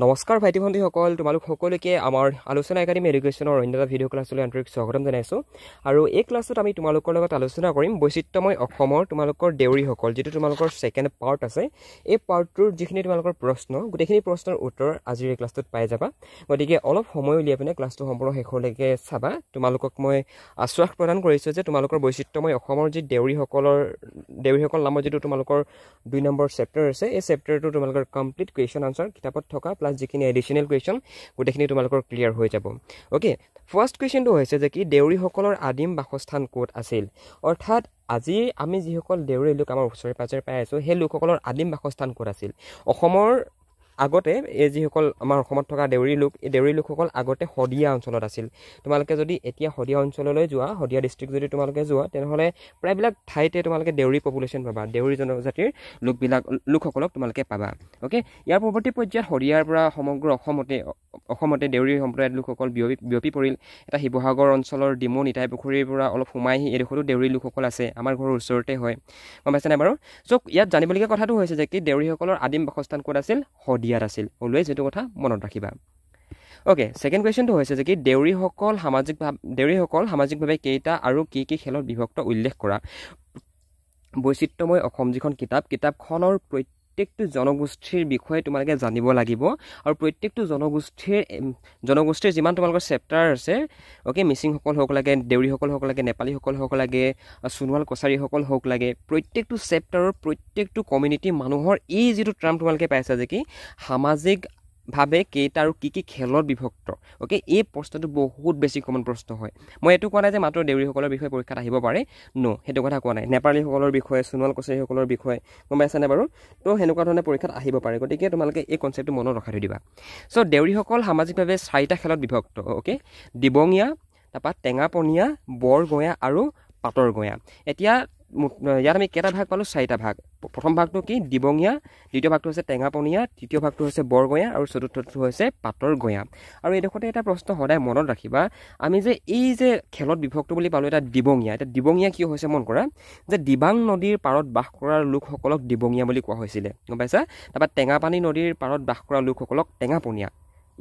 নমস্কাৰ ভাইটি ভণ্টিসকল, তোমালোক সকলোকে আমাৰ আলোচনা একাডেমী এডুকেশ্যনৰ অন্য এটা ভিডিঅ' ক্লাছলৈ আন্তৰিক স্বাগতম জনাইছোঁ। আৰু এই ক্লাছত আমি তোমালোকৰ লগত আলোচনা কৰিম বৈচিত্ৰ্যময় অসমৰ তোমালোকৰ দেউৰীসকল, যিটো তোমালোকৰ ছেকেণ্ড পাৰ্ট আছে। এই পাৰ্টটোৰ যিখিনি তোমালোকৰ প্ৰশ্ন, গোটেইখিনি প্ৰশ্নৰ উত্তৰ আজিৰ এই ক্লাছটোত পাই যাবা। গতিকে অলপ সময় উলিয়াই পিনে ক্লাছটো সম্পূৰ্ণ শেষলৈকে চাবা। তোমালোকক মই আশ্বাস প্ৰদান কৰিছোঁ যে তোমালোকৰ বৈচিত্ৰ্যময় অসমৰ যি দেউৰীসকল নামৰ যিটো তোমালোকৰ 2 নম্বৰ চেপ্টাৰ আছে, এই চেপ্টাৰটো তোমালোকৰ কমপ্লিট কুৱেশ্যন আনচাৰ কিতাপত থকা প্লাছ যিখিনি এডিশ্যনেল কুৱেশ্যন গোটেইখিনি তোমালোকৰ ক্লিয়াৰ হৈ যাব। অ'কে, ফাৰ্ষ্ট কুৱেশ্যনটো হৈছে যে কি দেউৰীসকলৰ আদিম বাসস্থান ক'ত আছিল। অৰ্থাৎ আজি আমি যিসকল দেউৰী লোক আমাৰ ওচৰে পাজৰে পাই আছোঁ, সেই লোকসকলৰ আদিম বাসস্থান ক'ত আছিল। অসমৰ আগতে এই যিসকল আমাৰ অসমত থকা দেউৰী লোক, এই দেউৰী লোকসকল আগতে শদিয়া অঞ্চলত আছিল। তোমালোকে যদি এতিয়া শদিয়া অঞ্চললৈ যোৱা, শদিয়া ডিষ্ট্ৰিক্ট যদি তোমালোকে যোৱা, তেনেহ'লে প্ৰায়বিলাক ঠাইতে তোমালোকে দেউৰী পপুলেশ্যন পাবা, দেউৰী জনজাতিৰ লোকসকলক তোমালোকে পাবা। অ'কে, ইয়াৰ পৰৱৰ্তী পৰ্যায়ত শদিয়াৰ পৰা সমগ্ৰ অসমতে দেউৰী সম্প্ৰদায়ৰ লোকসকল বিয়পি পৰিল। এটা শিৱসাগৰ অঞ্চলৰ ডিমৌ নিতাই পুখুৰীৰ পৰা অলপ সোমাই আহি এইডোখৰো দেউৰী লোকসকল আছে, আমাৰ ঘৰৰ ওচৰতে হয়, গম পাইছেনে বাৰু। চ' ইয়াত জানিবলগীয়া কথাটো হৈছে যে কি দেউৰীসকলৰ আদিম বাসস্থান ক'ত আছিল, শদিয়াত আছিল। অলৱেজ এইটো কথা মনত ৰাখিবা। অ'কে, ছেকেণ্ড কুৱেশ্যনটো হৈছে যে কি দেউৰীসকল সামাজিকভাৱে কেইটা আৰু কি কি খেলত বিভক্ত উল্লেখ কৰা। বৈচিত্ৰ্যময় অসম যিখন কিতাপখনৰ প্ৰত্যেকটো জনগোষ্ঠীৰ বিষয়ে তোমালোকে জানিব লাগিব। আৰু প্ৰত্যেকটো জনগোষ্ঠীৰ যিমান তোমালোকৰ চেপ্টাৰ আছে, অ'কে, মিচিংসকল হওক লাগে, দেউৰীসকল হওক লাগে, নেপালীসকল হওক লাগে, সোণোৱাল কছাৰীসকল হওক লাগে, প্ৰত্যেকটো চেপ্টাৰৰ প্ৰত্যেকটো কমিউনিটি মানুহৰ এই যিটো টাৰ্ম তোমালোকে পাইছা যে কি সামাজিকভাৱে কেইটা আৰু কি কি খেলত বিভক্ত। অ'কে, এই প্ৰশ্নটো বহুত বেছি কমন প্ৰশ্ন হয়। মই এইটো কোৱা নাই যে মাত্ৰ দেউৰীসকলৰ বিষয়ে পৰীক্ষাত আহিব পাৰে, সেইটো কথা কোৱা নাই। নেপালীসকলৰ বিষয়ে, সোণোৱাল কছাৰীসকলৰ বিষয়ে, গম পাইছানে বাৰু। তো সেনেকুৱা ধৰণে পৰীক্ষাত আহিব পাৰে, গতিকে তোমালোকে এই কনচেপ্টটো মনত ৰখাই থৈ দিবা। চ' দেউৰীসকল সামাজিকভাৱে 4টা খেলত বিভক্ত। অ'কে, দিবঙীয়া, তাৰপৰা টেঙাপনীয়া, বৰগঞা আৰু পাতৰ গঞা। এতিয়া ইয়াত আমি কেইটা ভাগ পালোঁ, 4টা ভাগ। প্ৰথম ভাগটো কি দিবঙীয়া, দ্বিতীয় ভাগটো হৈছে টেঙাপনীয়া, তৃতীয় ভাগটো হৈছে বৰগঞা আৰু চতুৰ্থটো হৈছে পাতৰ গঞা। আৰু এইডোখৰতে এটা প্ৰশ্ন সদায় মনত ৰাখিবা, আমি যে এই যে খেলত বিভক্ত বুলি পালোঁ এটা দিবঙীয়া, এতিয়া দিবঙীয়া কিয় হৈছে মন কৰা, যে দিবাং নদীৰ পাৰত বাস কৰা লোকসকলক দিবঙীয়া বুলি কোৱা হৈছিলে, গম পাইছা। তাৰপৰা টেঙাপানী নদীৰ পাৰত বাস কৰা লোকসকলক টেঙাপনীয়া,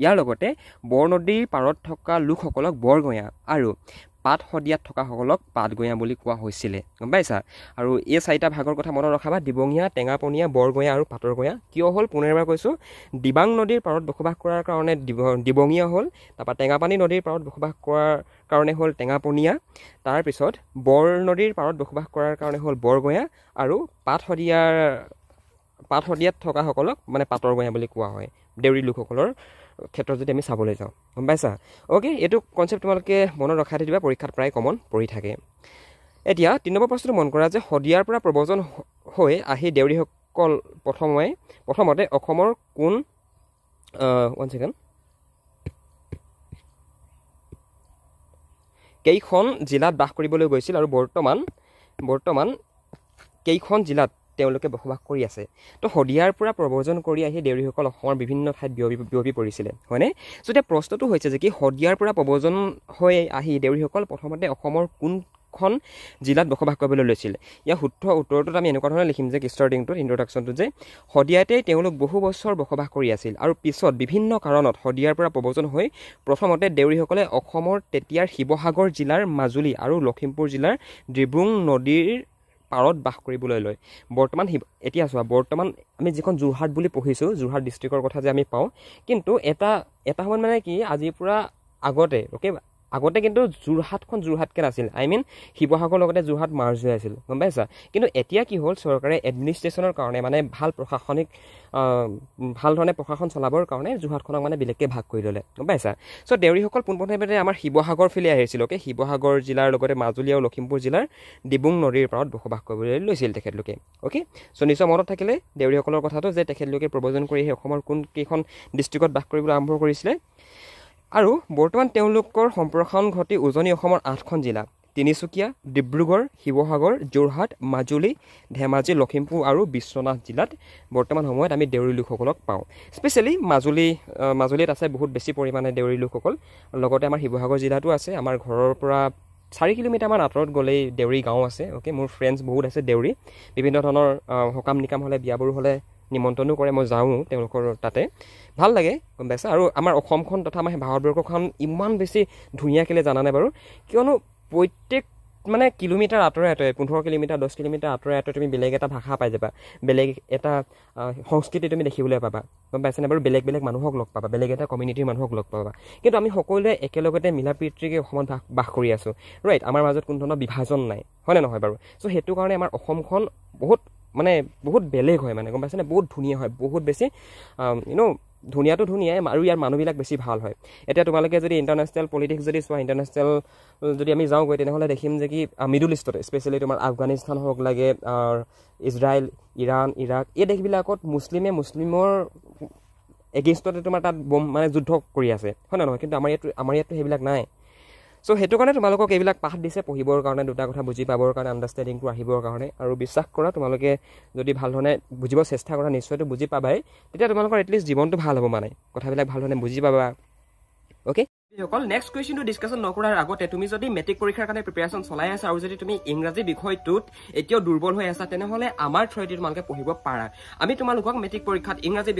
ইয়াৰ লগতে বৰ নদীৰ পাৰত থকা লোকসকলক বৰগঞা আৰু পাত শদিয়াত থকাসকলক পাতগঞা বুলি কোৱা হৈছিলে, গম পাইছা। আৰু এই 4টা ভাগৰ কথা মনত ৰখাবা, দিবঙীয়া, টেঙাপনীয়া, বৰগঞা আৰু পাতৰ গঞা। কিয় হ'ল পুনৰবাৰ কৈছোঁ, দিবাং নদীৰ পাৰত বসবাস কৰাৰ কাৰণে দিবঙীয়া হ'ল, তাৰপৰা টেঙাপানী নদীৰ পাৰত বসবাস কৰাৰ কাৰণে হ'ল টেঙাপনীয়া, তাৰপিছত বৰ নদীৰ পাৰত বসবাস কৰাৰ কাৰণে হ'ল বৰগঞা আৰু পাত শদিয়াত থকাসকলক মানে পাতৰ গঞা বুলি কোৱা হয়, দেউৰী লোকসকলৰ ক্ষেত্ৰত যদি আমি চাবলৈ যাওঁ, গম পাইছা। অ'কে, এইটো কনচেপ্ট তোমালোকে মনত ৰখাই থৈ দিবা, পৰীক্ষাত প্ৰায় কমন পৰি থাকে। এতিয়া 3 নম্বৰ প্ৰশ্নটো মন কৰা যে শদিয়াৰ পৰা প্ৰব্ৰজন হৈ আহি দেউৰীসকল প্ৰথমতে অসমৰ কোন কেইখন জিলাত বাস কৰিবলৈ গৈছিল আৰু বৰ্তমান কেইখন জিলাত তেওঁলোকে বসবাস কৰি আছে। তো শদিয়াৰ পৰা প্ৰব্ৰজন কৰি আহি দেউৰীসকল অসমৰ বিভিন্ন ঠাইত বিয়পি পৰিছিলে, হয়নে। চ' এতিয়া প্ৰশ্নটো হৈছে যে কি শদিয়াৰ পৰা প্ৰব্ৰজন হৈ আহি দেউৰীসকল প্ৰথমতে অসমৰ কোনখন জিলাত বসবাস কৰিবলৈ লৈছিল। ইয়াৰ উত্তৰটোত আমি এনেকুৱা ধৰণে লিখিম যে ষ্টাৰ্টিংটোত ইন্ট্ৰডাকশ্যনটো যে শদিয়াতে তেওঁলোক বহু বছৰ বসবাস কৰি আছিল আৰু পিছত বিভিন্ন কাৰণত শদিয়াৰ পৰা প্ৰব্ৰজন হৈ প্ৰথমতে দেউৰীসকলে অসমৰ তেতিয়াৰ শিৱসাগৰ জিলাৰ মাজুলী আৰু লখিমপুৰ জিলাৰ ডিব্ৰুং নদীৰ পাৰত বাস কৰিবলৈ লয়। এতিয়া চোৱা, বৰ্তমান আমি যিখন যোৰহাট বুলি পঢ়িছোঁ, যোৰহাট ডিষ্ট্ৰিক্টৰ কথা যে আমি পাওঁ, কিন্তু এটা সময়ত মানে কি আজিৰ পৰা আগতে কিন্তু যোৰহাটখন যোৰহাটকৈ নাছিল, শিৱসাগৰৰ লগতে যোৰহাট মাৰ্জ হৈ আছিল, গম পাইছা। কিন্তু এতিয়া কি হ'ল, চৰকাৰে এডমিনিষ্ট্ৰেশ্যনৰ কাৰণে মানে ভাল ধৰণে প্ৰশাসন চলাবৰ কাৰণে যোৰহাটখনক মানে বেলেগকৈ ভাগ কৰি ল'লে, গম পাইছা। চ' দেউৰীসকল পোনপ্ৰথমে আমাৰ শিৱসাগৰ ফালে আহিছিল। অ'কে, শিৱসাগৰ জিলাৰ লগতে মাজুলী আৰু লখিমপুৰ জিলাৰ ডিব্ৰুং নদীৰ পাৰত বসবাস কৰিবলৈ লৈছিল তেখেতলোকে। অ'কে, চ' নিশ্চয় মনত থাকিলে দেউৰীসকলৰ কথাটো যে তেখেতলোকে প্ৰব্ৰজন কৰি আহি অসমৰ কোনকেইখন ডিষ্ট্ৰিক্টত বাস কৰিবলৈ আৰম্ভ কৰিছিলে। আৰু বৰ্তমান তেওঁলোকৰ সম্প্ৰসাৰণ ঘটি উজনি অসমৰ 8খন জিলা, তিনিচুকীয়া, ডিব্ৰুগড়, শিৱসাগৰ, যোৰহাট, মাজুলী, ধেমাজি, লখিমপুৰ আৰু বিশ্বনাথ জিলাত বৰ্তমান সময়ত আমি দেউৰী লোকসকলক পাওঁ। স্পেচিয়েলি মাজুলীত আছে বহুত বেছি পৰিমাণে দেউৰী লোকসকল, লগতে আমাৰ শিৱসাগৰ জিলাতো আছে। আমাৰ ঘৰৰ পৰা 4 কিলোমিটাৰমান আঁতৰত গ'লেই দেউৰী গাঁও আছে। অ'কে, মোৰ ফ্ৰেণ্ডছ বহুত আছে দেউৰী, বিভিন্ন ধৰণৰ সকাম নিকাম হ'লে, বিয়াবোৰ হ'লে নিমন্ত্ৰণো কৰে মই যাওঁ তেওঁলোকৰ তাতে ভাল লাগে গম পাইছা আৰু আমাৰ অসমখন তথা আমাৰ ভাৰতবৰ্ষখন ইমান বেছি ধুনীয়া কেলে জানানে বাৰু কিয়নো প্ৰত্যেক মানে কিলোমিটাৰ আঁতৰে 15 কিলোমিটাৰ 10 কিলোমিটাৰ আঁতৰে তুমি বেলেগ এটা ভাষা পাই যাবা বেলেগ এটা সংস্কৃতি তুমি দেখিবলৈ পাবা গম পাইছানে বাৰু বেলেগ বেলেগ মানুহক লগ পাবা বেলেগ এটা কমিউনিটিৰ মানুহক লগ পাবা কিন্তু আমি সকলোৱে একেলগতে মিলা প্ৰীতিৰে অসমত বাস কৰি আছো ৰাইট আমাৰ মাজত কোনো ধৰণৰ বিভাজন নাই হয়নে নহয় বাৰু চ' সেইটো কাৰণে আমাৰ অসমখন বহুত বেলেগ হয় মানে গম পাইছানে বহুত ধুনীয়া হয় বহুত বেছি ধুনীয়াটো ধুনীয়াই আৰু ইয়াৰ মানুহবিলাক বেছি ভাল হয় এতিয়া তোমালোকে যদি ইণ্টাৰনেশ্যনেল পলিটিক্স যদি চোৱা ইণ্টাৰনেশ্যনেল যদি আমি যাওঁগৈ তেনেহ'লে দেখিম যে কি মিডল ইষ্টত স্পেচিয়েলি তোমাৰ আফগানিস্তান হওক লাগে ইজৰাইল ইৰাণ ইৰাক এই দেশবিলাকত মুছলিমৰ এগেইনষ্টতে তোমাৰ তাত বম মানে যুদ্ধ কৰি আছে হয় নে নহয় কিন্তু আমাৰ ইয়াততো সেইবিলাক নাই চ' সেইটো কাৰণে তোমালোকক এইবিলাক পাঠ দিছে পঢ়িবৰ কাৰণে দুটা কথা বুজি পাবৰ কাৰণে আণ্ডাৰষ্টেণ্ডিংটো আহিবৰ কাৰণে আৰু বিশ্বাস কৰা তোমালোকে যদি ভাল ধৰণে বুজিব চেষ্টা কৰা নিশ্চয়তো বুজি পাবাই তেতিয়া তোমালোকৰ এটলিষ্ট জীৱনটো ভাল হ'ব মানে কথাবিলাক ভাল ধৰণে বুজি পাবা অ'কে সকল নেক্সট কুৱেশ্যনটো ডিছকাশ্যন নকৰাৰ আগতে তুমি যদি মেট্ৰিক পৰীক্ষাৰ কাৰণে প্ৰিপেৰেশ্যন চলাই আছা আৰু যদি তুমি ইংৰাজী বিষয়টোত এতিয়াও দুৰ্বল হৈ আছা তেনেহ'লে আমাৰ থ্ৰুৱেদি তোমালোকে পঢ়িব পাৰা আমি তোমালোকক মেট্ৰিক পৰীক্ষাত ইংৰাজী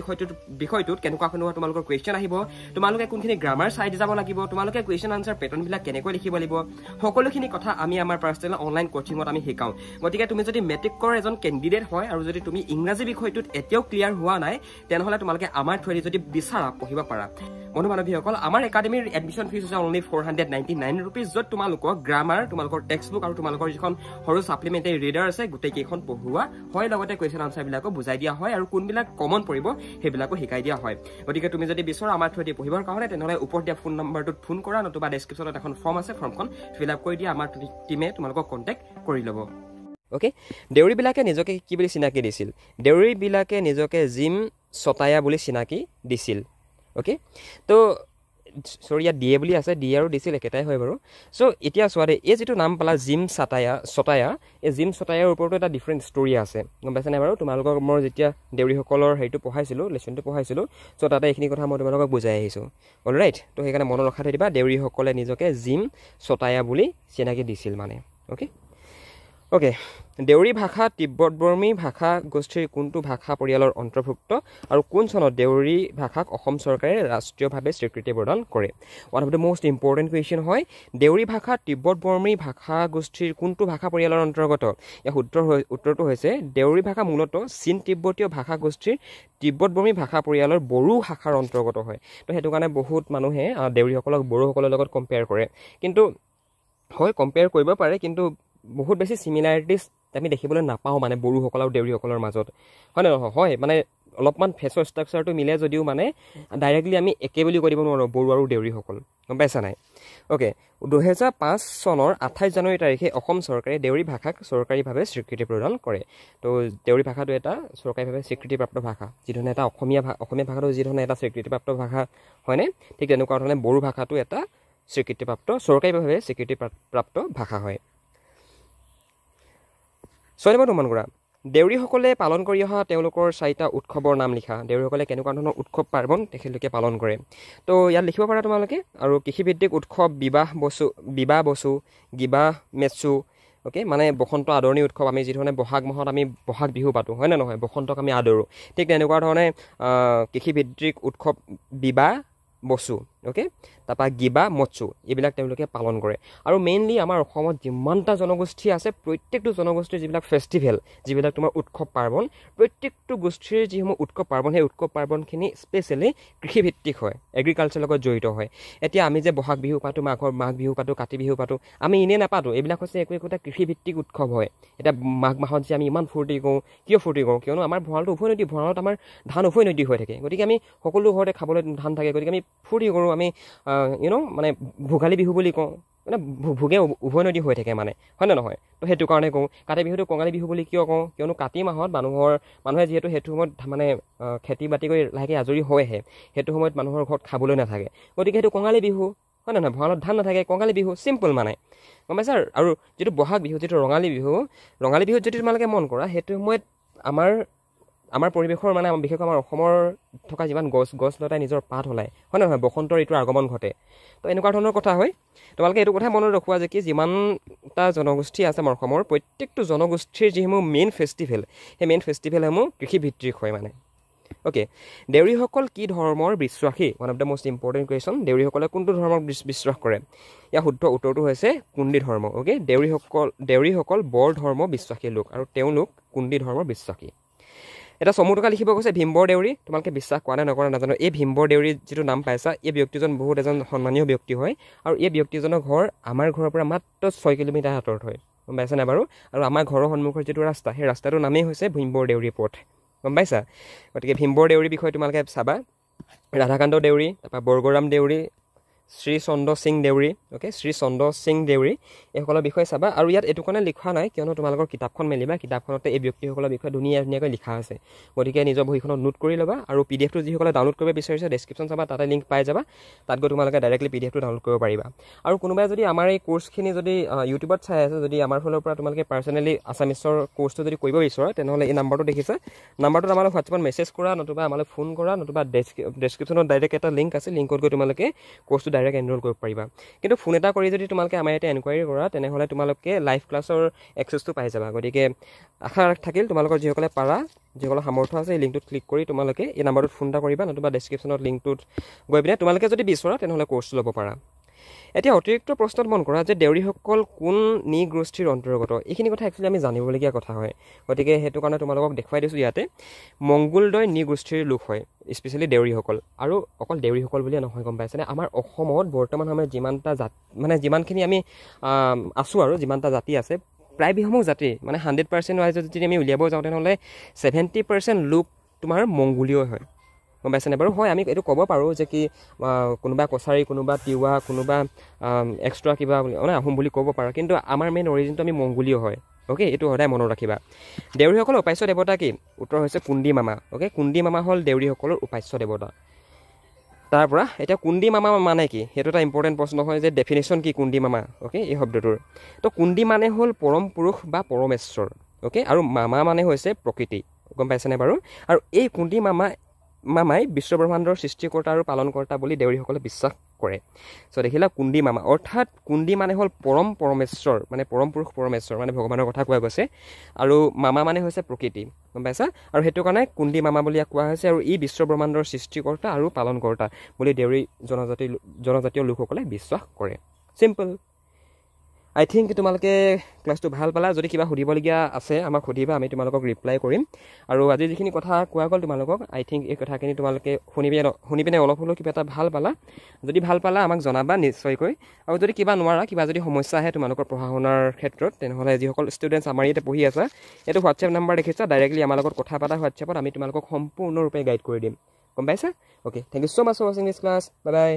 বিষয়টোত কেনেকুৱা তোমালোকৰ কুৱেশ্যন আহিব তোমালোকে কোনখিনি গ্ৰামাৰ চাই যাব লাগিব তোমালোকে কুৱেশ্যন আনচাৰ পেটাৰ্ণবিলাক কেনেকৈ লিখিব লাগিব সকলোখিনি কথা আমি আমাৰ পাৰ্চনেল অনলাইন কোচিঙত আমি শিকাওঁ গতিকে তুমি যদি মেট্ৰিকৰ এজন কেণ্ডিডেট হয় আৰু যদি তুমি ইংৰাজী বিষয়টোত এতিয়াও ক্লিয়াৰ হোৱা নাই তেনেহ'লে তোমালোকে আমাৰ থ্ৰুৱেদি যদি বিচাৰা পঢ়িব পাৰা বন্ধু বান্ধৱীসকল আমাৰ একাডেমীৰ এডমিশ্যন ফিজ হৈছে অনলি 499 rupees য'ত তোমালোকক গ্ৰামাৰ তোমালোকৰ টেক্সটবুক আৰু তোমালোকৰ যিখন সৰু ছাপ্লিমেণ্টাৰী ৰিডাৰ আছে গোটেইকেইখন পঢ়োৱা হয় লগতে কুৱেশ্যন আনচাৰবিলাকো বুজাই দিয়া হয় আৰু কোনবিলাক কমন পৰিব সেইবিলাকো শিকাই দিয়া হয় গতিকে তুমি যদি বিচৰা আমাৰ থ্ৰুৱেদি পঢ়িবৰ কাৰণে তেনেহ'লে ওপৰত দিয়া ফোন নম্বৰটোত ফোন কৰা নতুবা ডেছক্ৰিপশ্যনত এখন ফৰ্ম আছে ফৰ্মখন ফিল আপ কৰি দিয়া আমাৰ টিমে তোমালোকক কণ্টেক্ট কৰি ল'ব অ'কে দেউৰীবিলাকে নিজকে কি বুলি চিনাকি দিছিল দেউৰীবিলাকে নিজকে জিম চটায়া বুলি চিনাকি দিছিল অ'কে তো চৰি ইয়াত দিয়ে বুলি আছে দিয়ে আৰু দিছিল একেটাই হয় বাৰু চ' এতিয়া চোৱা দেই এই যিটো নাম পালা জিম চটায়া এই জিম চটায়াৰ ওপৰতো এটা ডিফাৰেণ্ট ষ্টৰি আছে গম পাইছানে বাৰু তোমালোকক মই যেতিয়া দেউৰীসকলৰ হেৰিটো পঢ়াইছিলোঁ লেচনটো পঢ়াইছিলোঁ চ' তাতে এইখিনি কথা মই তোমালোকক বুজাই আহিছোঁ অল ৰাইট তো সেইকাৰণে মনত ৰখাই থৈ দিবা দেউৰীসকলে নিজকে জিম চটায়া বুলি চিনাকি দিছিল মানে অ'কে দেউৰী ভাষা তিব্বত বৰ্মী ভাষা গোষ্ঠীৰ কোনটো ভাষা পৰিয়ালৰ অন্তৰ্ভুক্ত আৰু কোন চনত দেউৰী ভাষাক অসম চৰকাৰে ৰাষ্ট্ৰীয়ভাৱে স্বীকৃতি প্ৰদান কৰে one of the most important question হয় দেউৰী ভাষা তিব্বত বৰ্মী ভাষা গোষ্ঠীৰ কোনটো ভাষা পৰিয়ালৰ অন্তৰ্গত ইয়াৰ উত্তৰটো হৈছে দেউৰী ভাষা মূলতঃ চীন তিব্বতীয় ভাষা গোষ্ঠীৰ তিব্বত বৰ্মী ভাষা পৰিয়ালৰ বড়ো ভাষাৰ অন্তৰ্গত হয় তো সেইটো কাৰণে বহুত মানুহে দেউৰীসকলক বড়োসকলৰ লগত কম্পেয়াৰ কৰে কিন্তু হয় কম্পেয়াৰ কৰিব পাৰে কিন্তু বহুত বেছি চিমিলাৰিটিজ আমি দেখিবলৈ নাপাওঁ মানে বড়োসকল আৰু দেউৰীসকলৰ মাজত হয় নে নহয় হয় মানে অলপমান ফেচৰ ষ্ট্ৰাকচাৰটো মিলে যদিও মানে ডাইৰেক্টলি আমি একে বুলি কৈ দিব নোৱাৰোঁ বড়ো আৰু দেউৰীসকল গম পাইছা নাই অ'কে 2005 চনৰ 28 জানুৱাৰী তাৰিখে অসম চৰকাৰে দেউৰী ভাষাক চৰকাৰীভাৱে স্বীকৃতি প্ৰদান কৰে তো দেউৰী ভাষাটো এটা চৰকাৰীভাৱে স্বীকৃতিপ্ৰাপ্ত ভাষা যিধৰণে এটা অসমীয়া ভাষাটো যিধৰণে এটা স্বীকৃতিপ্ৰাপ্ত ভাষা হয়নে ঠিক তেনেকুৱা ধৰণে বড়ো ভাষাটো এটা চৰকাৰীভাৱে স্বীকৃতিপ্ৰাপ্ত ভাষা হয় 6 নম্বৰ অনুমান কৰা দেউৰীসকলে পালন কৰি অহা তেওঁলোকৰ 4টা উৎসৱৰ নাম লিখা দেউৰীসকলে কেনেকুৱা ধৰণৰ উৎসৱ পাৰ্বণ তেখেতলোকে পালন কৰে তো ইয়াত লিখিব পাৰা তোমালোকে আৰু কৃষিভিত্তিক উৎসৱ বিবাহ বসু গিবাহ মেচু অ'কে মানে বসন্ত আদৰণি উৎসৱ আমি যিধৰণে বহাগ মাহত আমি বহাগ বিহু পাতোঁ হয় নে নহয় বসন্তক আমি আদৰোঁ ঠিক তেনেকুৱা ধৰণে কৃষিভিত্তিক উৎসৱ বিবাহ বসু অ'কে তাৰপৰা গিবা মৎসু এইবিলাক তেওঁলোকে পালন কৰে আৰু মেইনলি আমাৰ অসমত যিমানটা জনগোষ্ঠী আছে প্ৰত্যেকটো জনগোষ্ঠীৰ যিবিলাক ফেষ্টিভেল যিবিলাক তোমাৰ উৎসৱ পাৰ্বণ প্ৰত্যেকটো গোষ্ঠীৰ যিসমূহ উৎসৱ পাৰ্বণ সেই উৎসৱ পাৰ্বণখিনি স্পেচিয়েলি কৃষিভিত্তিক হয় এগ্ৰিকালচাৰৰ লগত জড়িত হয় এতিয়া আমি যে বহাগ বিহু পাতোঁ মাঘ বিহু পাতোঁ কাতি বিহু পাতোঁ আমি এনেই নাপাতোঁ এইবিলাক হৈছে একোটা কৃষিভিত্তিক উৎসৱ হয় এতিয়া মাঘ মাহত যে আমি ইমান ফূৰ্তি কৰোঁ কিয় ফূৰ্তি কৰোঁ কিয়নো আমাৰ ভঁৰালটো উভৈনদী ভঁৰালত আমাৰ ধান উভৈনদী হৈ থাকে গতিকে আমি সকলো ঘৰতে খাবলৈ ধান থাকে গতিকে আমি ফূৰ্তি কৰোঁ আমি মানে ভোগালী বিহু বুলি কওঁ মানে ভোগে উভৈনদী হৈ থাকে মানে হয় নে নহয় তো সেইটো কাৰণে কওঁ কাতি বিহুটো কঙালী বিহু বুলি কিয় কওঁ কিয়নো কাতি মাহত মানুহে যিহেতু সেইটো সময়ত মানে খেতি বাতি কৰি লাহেকৈ আজৰি হয়হে সেইটো সময়ত মানুহৰ ঘৰত খাবলৈ নাথাকে গতিকে সেইটো কঙালী বিহু হয় নহয় ভঁৰালত ধান নাথাকে কঙালী বিহু চিম্পল মানে গম পাইছা আৰু যিটো বহাগ বিহু যিটো ৰঙালী বিহুত যদি তোমালোকে মন কৰা সেইটো সময়ত আমাৰ পৰিৱেশৰ মানে বিশেষকৈ আমাৰ অসমৰ থকা যিমান গছ লতাই নিজৰ পাত ওলায় হয় নহয় বসন্ত ঋতুৰ আগমন ঘটে তো এনেকুৱা ধৰণৰ কথা হয় তোমালোকে এইটো কথা মনত ৰখোৱা যে কি যিমানটা জনগোষ্ঠী আছে আমাৰ অসমৰ প্ৰত্যেকটো জনগোষ্ঠীৰ যিসমূহ মেইন ফেষ্টিভেল সেই মেইন ফেষ্টিভেলসমূহ কৃষিভিত্তিক হয় মানে ওকে, দেউৰীসকল কি ধৰ্মৰ বিশ্বাসী? One of the most important question. দেউৰীসকলে কোনটো ধৰ্মক বিশ্বাস কৰে? ইয়াৰ শুদ্ধ উত্তৰটো হৈছে কুণ্ডী ধৰ্ম। অ'কে, দেউৰীসকল বৰ ধৰ্ম বিশ্বাসী লোক আৰু তেওঁলোক কুণ্ডী ধৰ্মৰ বিশ্বাসী। এটা চমু টকা লিখিব কৈছে ভীমবৰ দেউৰী। তোমালোকে বিশ্বাস কৰা নে নকৰা নাজানো, এই ভীমবৰ দেউৰী যিটো নাম পাইছা, এই ব্যক্তিজন বহুত এজন সন্মানীয় ব্যক্তি হয় আৰু এই ব্যক্তিজনৰ ঘৰ আমাৰ ঘৰৰ পৰা মাত্ৰ 6 কিলোমিটাৰ আঁতৰত হয়, গম পাইছা নাই বাৰু? আৰু আমাৰ ঘৰৰ সন্মুখৰ যিটো ৰাস্তা, সেই ৰাস্তাটোৰ নামেই হৈছে ভীমবৰ দেউৰী পথ, গম পাইছা? গতিকে ভীমবৰ দেউৰীৰ বিষয়ে তোমালোকে চাবা। ৰাধাকান্ত দেউৰী, তাৰপৰা বৰগৰাম দেউৰী, শ্ৰী চন্দ্ৰ সিং দেউৰী, অ'কে, শ্ৰী চন্দ্ৰ সিং দেউৰী, এইসকলৰ বিষয়ে চাবা। আৰু ইয়াত এইটো কাৰণে লিখা নাই কিয়নো তোমালোকৰ কিতাপখন মেলিবা, কিতাপখনতে এই ব্যক্তিসকলৰ বিষয়ে ধুনীয়াকৈ লিখা আছে। গতিকে নিজৰ বহীখনত নোট কৰি ল'বা আৰু PDF টো যিসকলে ডাউনলোড কৰিব বিচাৰিছে ডেছক্ৰিপশ্যন চাবা, তাতে লিংক পাই যাবা। তাত গৈ তোমালোকে ডাইৰেক্টলি PDF টো ডাউনলোড কৰিব পাৰিবা। আৰু কোনোবাই যদি আমাৰ এই কোৰ্চখিনি যদি ইউটিউবত চাই আছে, যদি আমাৰ ফালৰ পৰা তোমালোকে পাৰ্চনেলি আছামিছৰ কোৰ্চটো যদি কৰিব বিচৰা, তেনেহ'লে এই নাম্বাৰটো দেখিছা, নাম্বাৰটোত আমালৈ হোৱাটছএপত মেছেজ কৰা, নতুবা আমালৈ ফোন কৰা, নতুবা ডেছক্ৰিপশ্যনত ডাইৰেক্ট এটা লিংক আছে, লিংকত গৈ তোমালোকে কোৰ্চটো ডাইৰেক্ট এনৰোল কৰিব পাৰিবা। কিন্তু ফোন এটা কৰি যদি তোমালোকে আমাৰ ইয়াতে এনকুৱাৰী কৰা, তেনেহ'লে তোমালোকে লাইভ ক্লাছৰ এক্সেছটো পাই যাবা। গতিকে আশা থাকিল তোমালোকৰ যিসকলে পাৰা, যিসকলৰ সামৰ্থ্য আছে, এই লিংকটোত ক্লিক কৰি তোমালোকে এই নাম্বাৰটোত ফোন এটা কৰিবা, নতুবা ডেছক্ৰিপশ্যনত লিংকটোত গৈ পিনে তোমালোকে যদি বিচৰা তেনেহ'লে কোৰ্চটো ল'ব পাৰা। এতিয়া অতিৰিক্ত প্ৰশ্নত মন কৰা যে দেউৰীসকল কোন নৃগোষ্ঠীৰ অন্তৰ্গত? এইখিনি কথা একচুৱেলি আমি জানিবলগীয়া কথা হয়। গতিকে সেইটো কাৰণে তোমালোকক দেখুৱাই দিছোঁ ইয়াতে। মংগোলদয় নৃগোষ্ঠীৰ লোক হয়, স্পেচিয়েলি দেউৰীসকল। আৰু অকল দেউৰীসকল বুলিয়ে নহয়, গম পাইছেনে? আমাৰ অসমত বৰ্তমান সময়ত যিমানটা যিমানখিনি আমি আছোঁ আৰু যিমানটা জাতি আছে, প্ৰায়সমূহ জাতি 100% ৱাইজত যদি আমি উলিয়াব যাওঁ তেনেহ'লে 70% লোক তোমাৰ মংগোলীয় হয়, গম পাইছেনে বাৰু? হয়, আমি এইটো ক'ব পাৰোঁ যে কি কোনোবা কছাৰী, কোনোবা তিৱা, কোনোবা এক্সট্ৰা কিবা আহোম বুলি ক'ব পাৰোঁ, কিন্তু আমাৰ মেইন অৰিজিনটো আমি মংগোলীয় হয়। অ'কে, এইটো সদায় মনত ৰাখিবা। দেউৰীসকলৰ উপাস্য দেৱতা কি? উত্তৰ হৈছে কুণ্ডী মামা। অ'কে, কুণ্ডী মামা হ'ল দেউৰীসকলৰ উপাস্য দেৱতা। তাৰ পৰা এতিয়া কুণ্ডী মামা মানে কি, সেইটো এটা ইম্পৰ্টেণ্ট প্ৰশ্ন হয় যে ডেফিনেশ্যন কি কুণ্ডী মামা? অ'কে, এই শব্দটোৰ তো কুণ্ডী মানে হ'ল পৰম পুৰুষ বা পৰমেশ্বৰ। অ'কে, আৰু মামা মানে হৈছে প্ৰকৃতি, গম পাইছেনে বাৰু? আৰু এই কুণ্ডী মামাই বিশ্বব্ৰহ্মাণ্ডৰ সৃষ্টিকৰ্তা আৰু পালনকৰ্তা বুলি দেউৰীসকলে বিশ্বাস কৰে। চ' দেখিলা, কুণ্ডী মামা অৰ্থাৎ কুণ্ডী মানে হ'ল পৰমেশ্বৰ, পৰম পুৰুষ পৰমেশ্বৰ, ভগৱানৰ কথা কোৱা গৈছে। আৰু মামা মানে হৈছে প্ৰকৃতি, গম পাইছা? আৰু সেইটো কাৰণে কুণ্ডী মামা বুলি কোৱা হৈছে। আৰু ই বিশ্বব্ৰহ্মাণ্ডৰ সৃষ্টিকৰ্তা আৰু পালনকৰ্তা বুলি দেউৰী জনজাতীয় লোকসকলে বিশ্বাস কৰে। চিম্পল। আই থিংক তোমালোকে ক্লাছটো ভাল পালা। যদি কিবা সুধিবলগীয়া আছে আমাক সুধিবা, আমি তোমালোকক ৰিপ্লাই কৰিম। আৰু আজি যিখিনি কথা কোৱা গ'ল তোমালোকক, আই থিংক এই কথাখিনি তোমালোকে শুনি পিনে অলপ হ'লেও কিবা এটা ভাল পালা। যদি ভাল পালা আমাক জনাবা নিশ্চয়কৈ। আৰু যদি কিবা নোৱাৰা, কিবা যদি সমস্যা আহে তোমালোকৰ পঢ়া শুনাৰ ক্ষেত্ৰত, তেনেহ'লে যিসকল ষ্টুডেণ্টছ আমাৰ ইয়াতে পঢ়ি আছা, এইটো হোৱাটছএপ নাম্বাৰ দেখিছা, ডাইৰেক্টলি আমাৰ লগত কথা পাতা হোৱাটছএপত, আমি তোমালোকক সম্পূৰ্ণৰূপে গাইড কৰি দিম, গম পাইছা? Okay, thank you so' much for ৱাচিং দিছ ক্লাছ। Bye bye.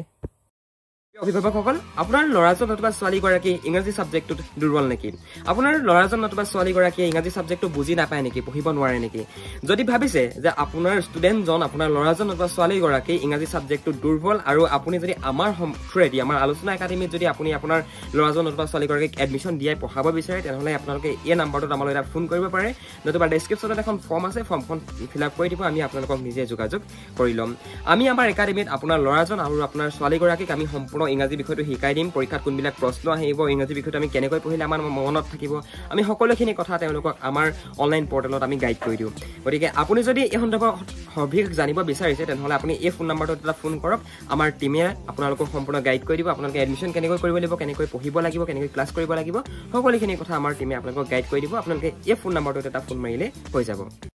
অভিভাৱকসকল, আপোনাৰ ল'ৰাজন নতুবা ছোৱালীগৰাকী ইংৰাজী ছাবজেক্টটোত দুৰ্বল নেকি? আপোনাৰ ল'ৰাজন নতুবা ছোৱালীগৰাকীয়ে ইংৰাজী ছাবজেক্টটো বুজি নাপায় নেকি, পঢ়িব নোৱাৰে নেকি? যদি ভাবিছে যে আপোনাৰ ষ্টুডেণ্টজন, আপোনাৰ ল'ৰাজন নতুবা ছোৱালীগৰাকী ইংৰাজী ছাবজেক্টটো দুৰ্বল, আৰু আপুনি যদি আমাৰ থ্ৰুৱেদি, আমাৰ আলোচনা একাডেমীত যদি আপুনি আপোনাৰ ল'ৰাজন নতুবা ছোৱালীগৰাকীক এডমিশ্যন দিয়াই পঢ়াব বিচাৰে, তেনেহ'লে আপোনালোকে এই নাম্বাৰটোত আমালৈ এটা ফোন কৰিব পাৰে, নতুবা ডেছক্ৰিপশ্যনত এখন ফৰ্ম আছে, ফৰ্মখন ফিল আপ কৰি দিব, আমি আপোনালোকক নিজে যোগাযোগ কৰি ল'ম। আমি আমাৰ একাডেমীত আপোনাৰ ল'ৰাজন আৰু আপোনাৰ ছোৱালীগৰাকীক আমি সম্পূৰ্ণ ইংৰাজী বিষয়টো শিকাই দিম। পৰীক্ষাত কোনবিলাক প্ৰশ্ন আহিব, ইংৰাজী বিষয়টো আমি কেনেকৈ পঢ়িলে আমাৰ মনত থাকিব, আমি সকলোখিনি কথা তেওঁলোকক আমাৰ অনলাইন পৰ্টেলত আমি গাইড কৰি দিওঁ। গতিকে আপুনি যদি এই সন্দৰ্ভত সবিশেষ জানিব বিচাৰিছে, তেনেহ'লে আপুনি এই ফোন নাম্বাৰটোত এটা ফোন কৰক। আমাৰ টিমে আপোনালোকক সম্পূৰ্ণ গাইড কৰি দিব। আপোনালোকে এডমিশ্যন কেনেকৈ কৰিব লাগিব, কেনেকৈ পঢ়িব লাগিব, কেনেকৈ ক্লাছ কৰিব লাগিব, সকলোখিনি কথা আমাৰ টিমে আপোনালোকক গাইড কৰি দিব। আপোনালোকে এই ফোন নাম্বাৰটোত এটা ফোন মাৰিলে হৈ যাব।